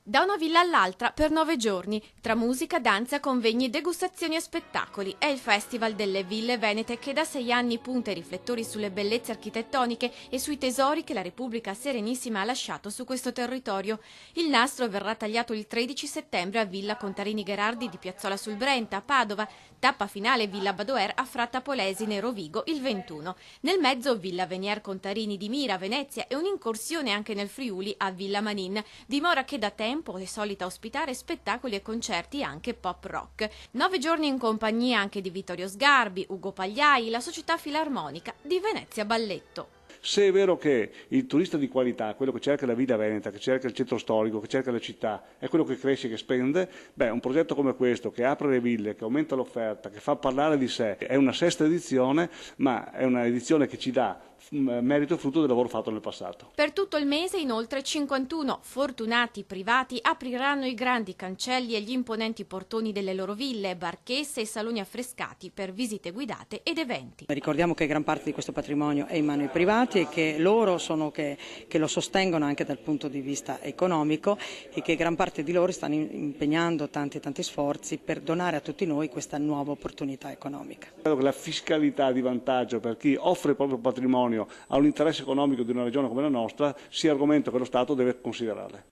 Da una villa all'altra per 9 giorni, tra musica, danza, convegni, degustazioni e spettacoli. È il Festival delle Ville Venete che da 6 anni punta i riflettori sulle bellezze architettoniche e sui tesori che la Repubblica Serenissima ha lasciato su questo territorio. Il nastro verrà tagliato il 13 settembre a Villa Contarini Gherardi di Piazzola sul Brenta, a Padova, tappa finale Villa Badoer a Fratta Polesine, Rovigo, il 21. Nel mezzo Villa Venier Contarini di Mira, Venezia e un'incursione anche nel Friuli a Villa Manin, dimora che da tempo è solita ospitare spettacoli e concerti anche pop rock. 9 giorni in compagnia anche di Vittorio Sgarbi, Ugo Pagliai, la Società Filarmonica di Venezia Balletto. Se è vero che il turista di qualità, quello che cerca la vita veneta, che cerca il centro storico, che cerca la città, è quello che cresce e che spende, un progetto come questo, che apre le ville, che aumenta l'offerta, che fa parlare di sé, è una sesta edizione, ma è una edizione che ci dà merito e frutto del lavoro fatto nel passato. Per tutto il mese inoltre 51 fortunati privati apriranno i grandi cancelli e gli imponenti portoni delle loro ville, barchesse e saloni affrescati per visite guidate ed eventi. Ricordiamo che gran parte di questo patrimonio è in mano ai privati e che loro sono che lo sostengono anche dal punto di vista economico e che gran parte di loro stanno impegnando tanti sforzi per donare a tutti noi questa nuova opportunità economica. Credo che la fiscalità di vantaggio per chi offre il proprio patrimonio a un interesse economico di una regione come la nostra sia argomento che lo Stato deve considerare.